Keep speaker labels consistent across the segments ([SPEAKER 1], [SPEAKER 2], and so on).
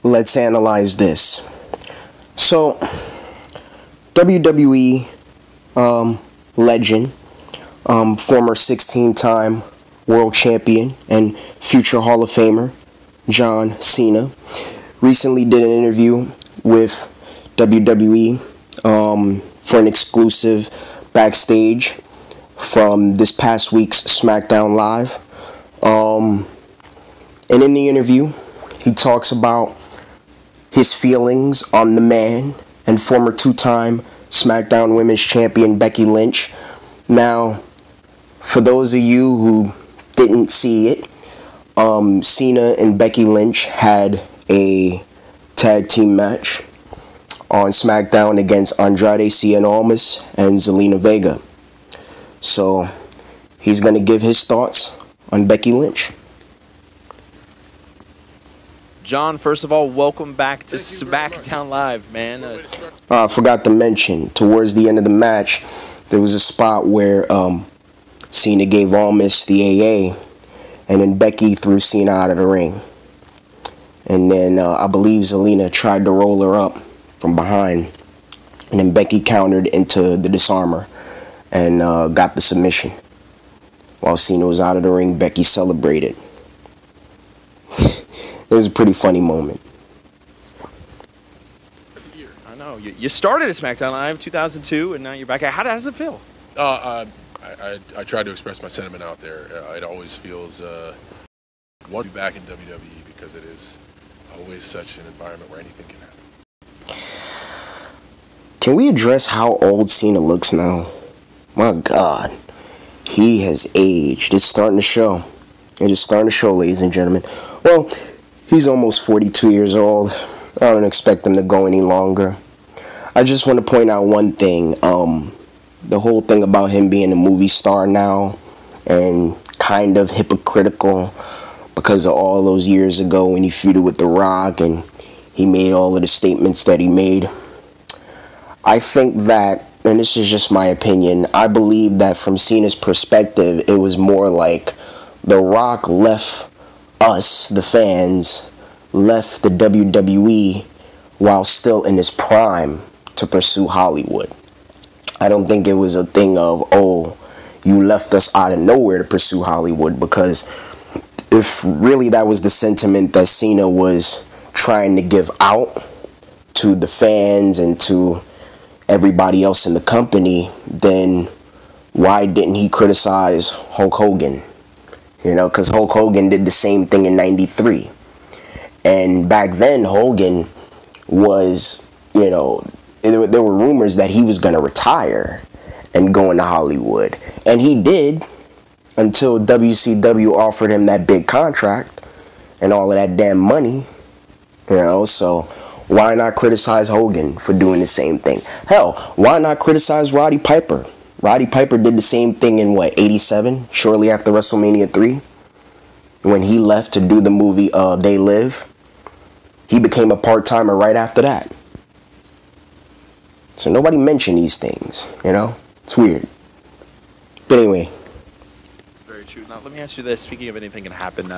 [SPEAKER 1] let's analyze this. So, WWE legend, former 16-time world champion and future Hall of Famer, John Cena, recently did an interview with WWE for an exclusive backstage from this past week's SmackDown Live. And in the interview, he talks about his feelings on the man and former two-time SmackDown Women's Champion Becky Lynch. Now, for those of you who didn't see it, Cena and Becky Lynch had a tag team match on SmackDown against Andrade Cien Almas and Zelina Vega. So, he's going to give his thoughts on Becky Lynch.
[SPEAKER 2] John, first of all, welcome back to SmackDown Live, man.
[SPEAKER 1] I forgot to mention, towards the end of the match, there was a spot where Cena gave Almas the AA, and then Becky threw Cena out of the ring. And then I believe Zelina tried to roll her up from behind, and then Becky countered into the disarmer and got the submission. While Cena was out of the ring, Becky celebrated. It was a pretty funny moment.
[SPEAKER 2] I know. You started at SmackDown Live 2002, and now you're back. How does it feel?
[SPEAKER 3] I tried to express my sentiment out there. It always feels want to be back in WWE because it is always such an environment where anything can happen.
[SPEAKER 1] Can we address how old Cena looks now? My God. He has aged. It's starting to show. It is starting to show, ladies and gentlemen. Well, he's almost 42 years old. I don't expect him to go any longer. I just want to point out one thing. The whole thing about him being a movie star now and kind of hypocritical because of all those years ago when he feuded with The Rock and he made all of the statements that he made. I think that, and this is just my opinion, I believe that from Cena's perspective, it was more like The Rock left us, the fans, left the WWE while still in his prime to pursue Hollywood. I don't think it was a thing of, oh, you left us out of nowhere to pursue Hollywood, because if really that was the sentiment that Cena was trying to give out to the fans and to everybody else in the company, then why didn't he criticize Hulk Hogan? You know, because Hulk Hogan did the same thing in '93. And back then, Hogan was, you know, there were rumors that he was going to retire and go into Hollywood. And he did, until WCW offered him that big contract and all of that damn money. You know, so why not criticize Hogan for doing the same thing? Hell, why not criticize Roddy Piper? Roddy Piper did the same thing in, what, 87? Shortly after WrestleMania 3? When he left to do the movie They Live. He became a part-timer right after that. So nobody mentioned these things, you know? It's weird. But anyway.
[SPEAKER 2] It's very true. Now, let me ask you this. Speaking of anything can happen,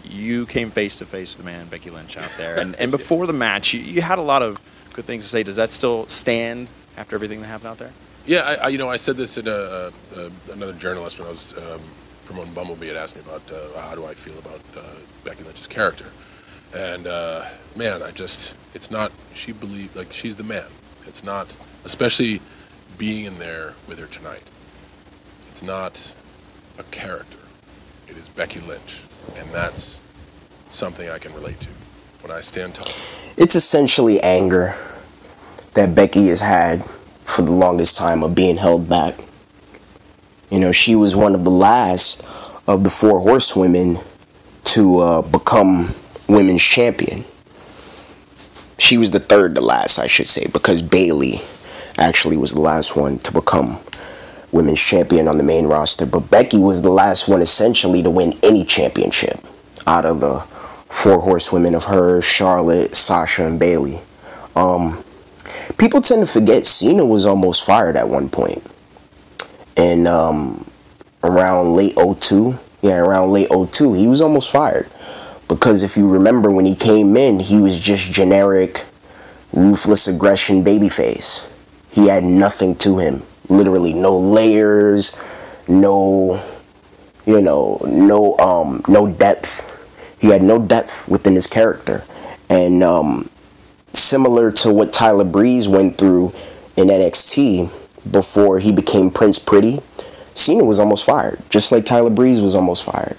[SPEAKER 2] you came face-to-face with the man, Becky Lynch, out there. And before the match, you had a lot of good things to say. Does that still stand after everything that happened out there?
[SPEAKER 3] Yeah, I said this in another journalist when I was promoting Bumblebee had asked me about how do I feel about Becky Lynch's character. And, man, it's not, she's the man. It's not, especially being in there with her tonight. It's not a character. It is Becky Lynch. And that's something I can relate to when I stand tall.
[SPEAKER 1] It's essentially anger that Becky has had for the longest time of being held back. You know, she was one of the last of the 4 horsewomen to become women's champion. She was the third to last, I should say, because Bayley actually was the last one to become women's champion on the main roster. But Becky was the last one essentially to win any championship out of the 4 horsewomen of her, Charlotte, Sasha, and Bayley. People tend to forget Cena was almost fired at one point. And around late 02, he was almost fired. Because if you remember, when he came in, he was just generic, ruthless aggression babyface. He had nothing to him. Literally no layers, no, no depth. He had no depth within his character. And similar to what Tyler Breeze went through in NXT before he became Prince Pretty, Cena was almost fired, just like Tyler Breeze was almost fired.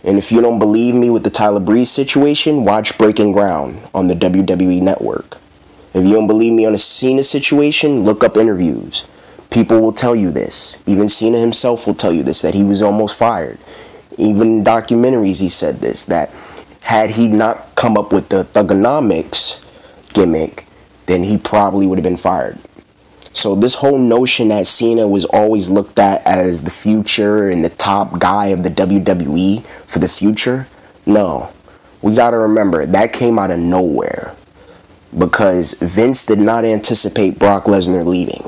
[SPEAKER 1] And if you don't believe me with the Tyler Breeze situation, watch Breaking Ground on the WWE Network. If you don't believe me on a Cena situation, look up interviews. People will tell you this. Even Cena himself will tell you this, that he was almost fired. Even in documentaries he said this, that had he not come up with the Thugonomics gimmick, then he probably would have been fired. So this whole notion that Cena was always looked at as the future and the top guy of the WWE for the future, no. We gotta remember, that came out of nowhere. Because Vince did not anticipate Brock Lesnar leaving.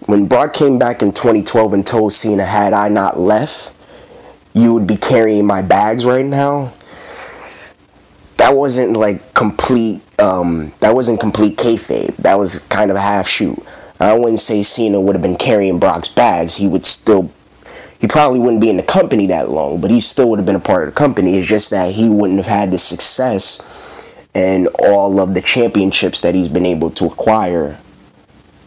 [SPEAKER 1] When Brock came back in 2012 and told Cena, had I not left, you would be carrying my bags right now. That wasn't like complete, that wasn't complete kayfabe. That was kind of a half shoot. I wouldn't say Cena would have been carrying Brock's bags. He probably wouldn't be in the company that long, but he still would have been a part of the company. It's just that he wouldn't have had the success and all of the championships that he's been able to acquire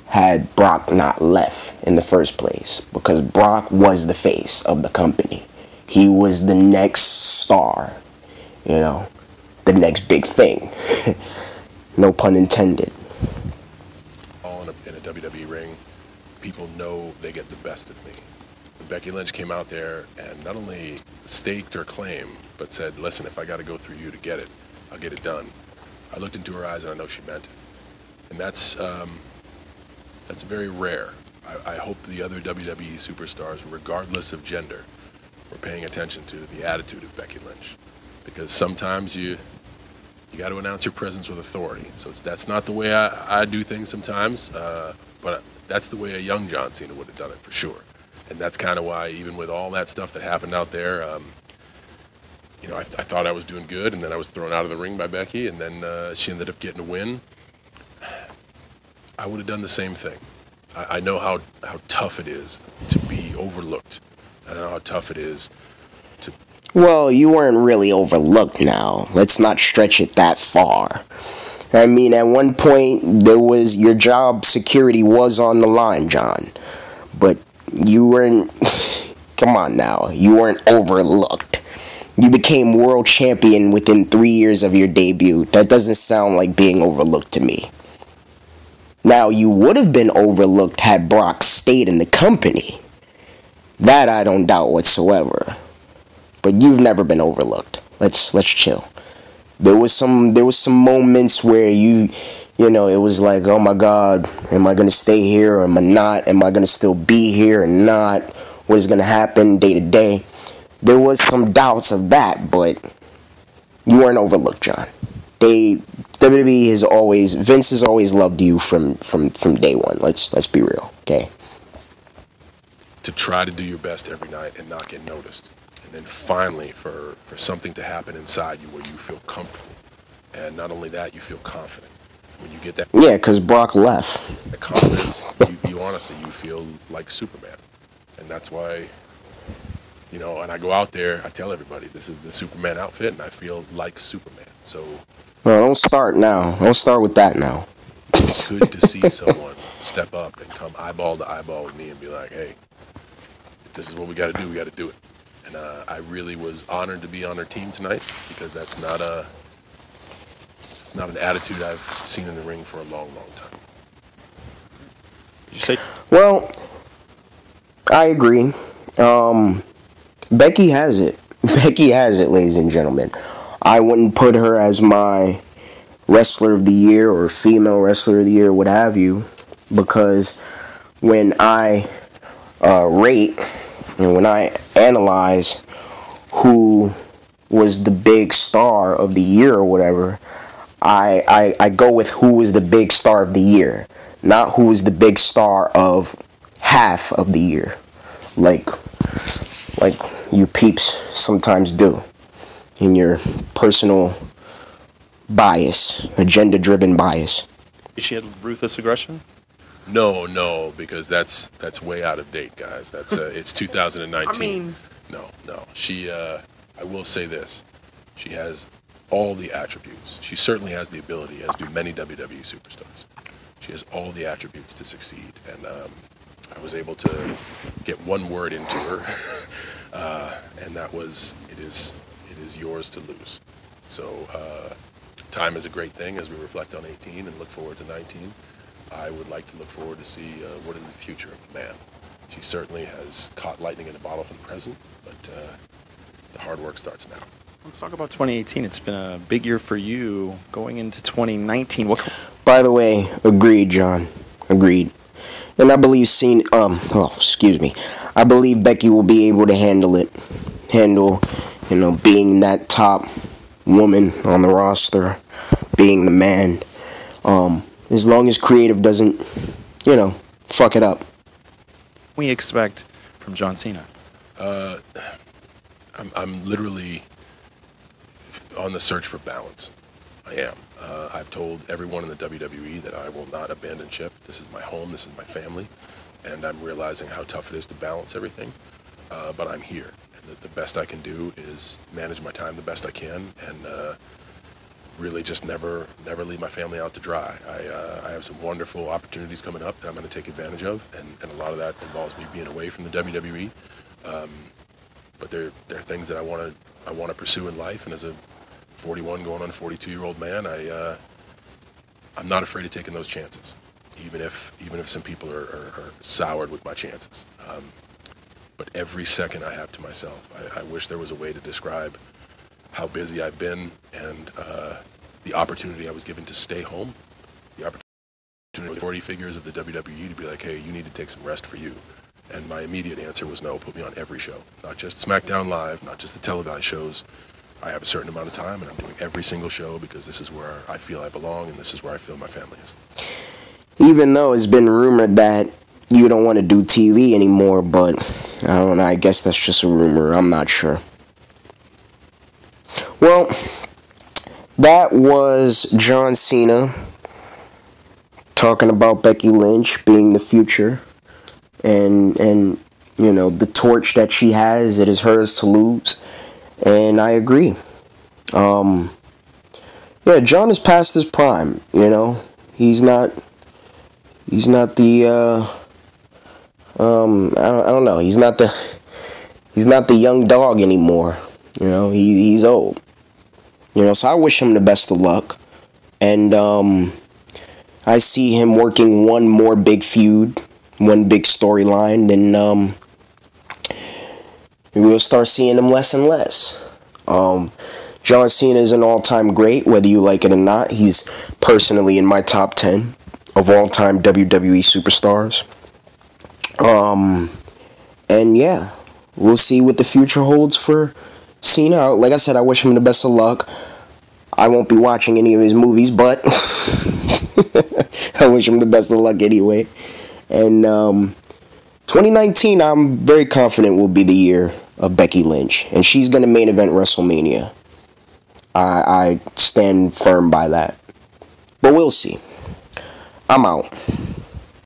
[SPEAKER 1] had Brock not left in the first place. Because Brock was the face of the company. He was the next star, the next big thing. No pun intended.
[SPEAKER 3] All in a WWE ring, people know they get the best of me. When Becky Lynch came out there and not only staked her claim, but said, listen, if I got to go through you to get it, I'll get it done. I looked into her eyes and I know she meant it. And that's very rare. I hope the other WWE superstars, regardless of gender, were paying attention to the attitude of Becky Lynch. Because sometimes you got to announce your presence with authority. So that's not the way I do things sometimes, but that's the way a young John Cena would have done it for sure. And that's kind of why, even with all that stuff that happened out there, I thought I was doing good, and then I was thrown out of the ring by Becky, and then she ended up getting a win. I would have done the same thing. I know how tough it is to be overlooked. I know how tough it is to...
[SPEAKER 1] Well, you weren't really overlooked now. Let's not stretch it that far. I mean, at one point, your job security was on the line, John. But you weren't... Come on now. You weren't overlooked. You became world champion within 3 years of your debut. That doesn't sound like being overlooked to me. Now, you would have been overlooked had Brock stayed in the company. That I don't doubt whatsoever. But you've never been overlooked. Let's chill. There was some moments where it was like, oh my God, am I gonna stay here or am I not? Am I gonna still be here or not? What is gonna happen day to day? There was some doubts of that, but you weren't overlooked, John. WWE Vince has always loved you from day one. Let's be real, okay?
[SPEAKER 3] To try to do your best every night and not get noticed. And then finally for something to happen inside you where you feel comfortable. And not only that, you feel confident. When you get that...
[SPEAKER 1] Yeah, because Brock left.
[SPEAKER 3] The confidence, you honestly, you feel like Superman. And that's why... and I go out there, I tell everybody, this is the Superman outfit, and I feel like Superman. So...
[SPEAKER 1] No, don't start now. Don't start with that now.
[SPEAKER 3] It's good to see someone step up and come eyeball to eyeball with me and be like, hey, if this is what we got to do, we got to do it. And I really was honored to be on their team tonight because that's not an attitude I've seen in the ring for a long, long time.
[SPEAKER 2] Did you say?
[SPEAKER 1] Well, I agree. Becky has it. Becky has it, ladies and gentlemen. I wouldn't put her as my wrestler of the year or female wrestler of the year, what have you, because when I rate and when I analyze who was the big star of the year or whatever, I go with who was the big star of the year, not who was the big star of half of the year, like you peeps sometimes do. and your personal bias, agenda-driven bias.
[SPEAKER 2] She had ruthless aggression?
[SPEAKER 3] No, because that's way out of date, guys. That's it's 2019.
[SPEAKER 2] I mean,
[SPEAKER 3] no. She, I will say this: she has all the attributes. She certainly has the ability, as do many WWE superstars. She has all the attributes to succeed, and I was able to get one word into her, and that was, it is yours to lose. So time is a great thing as we reflect on 18 and look forward to 19. I would like to look forward to see what is the future of the man. She certainly has caught lightning in a bottle for the present, but the hard work starts now.
[SPEAKER 2] Let's talk about 2018. It's been a big year for you going into 2019.
[SPEAKER 1] By the way, agreed, John. Agreed. And I believe I believe Becky will be able to handle, being that top woman on the roster, being the man. As long as creative doesn't, fuck it up.
[SPEAKER 2] We expect from John Cena.
[SPEAKER 3] I'm literally on the search for balance. I am. I've told everyone in the WWE that I will not abandon ship. This is my home. This is my family. And I'm realizing how tough it is to balance everything. But I'm here. And the best I can do is manage my time the best I can and really just never leave my family out to dry. I have some wonderful opportunities coming up that I'm going to take advantage of. And a lot of that involves me being away from the WWE. But there are things that I want to pursue in life. And as a 41 going on 42-year-old man, I'm not afraid of taking those chances, even if some people are soured with my chances. But every second I have to myself, I wish there was a way to describe how busy I've been and the opportunity I was given to stay home, the opportunity with 40 figures of the WWE to be like, hey, you need to take some rest for you. And my immediate answer was no, put me on every show, not just SmackDown Live, not just the televised shows. I have a certain amount of time, and I'm doing every single show because this is where I feel I belong, and this is where I feel my family is.
[SPEAKER 1] Even though it's been rumored that you don't want to do TV anymore, but I don't know, I guess that's just a rumor. I'm not sure. Well, that was John Cena talking about Becky Lynch being the future, and the torch that she has, it is hers to lose. And I agree. John is past his prime, He's not the I don't know. He's not the young dog anymore. He's old. So I wish him the best of luck. And I see him working one more big feud, one big storyline, and we'll start seeing him less and less. John Cena is an all-time great, whether you like it or not. He's personally in my top 10 of all-time WWE superstars. And yeah, we'll see what the future holds for Cena. Like I said, I wish him the best of luck. I won't be watching any of his movies, but I wish him the best of luck anyway. And 2019, I'm very confident will be the year of Becky Lynch, and she's going to main event WrestleMania. I stand firm by that. But we'll see. I'm out.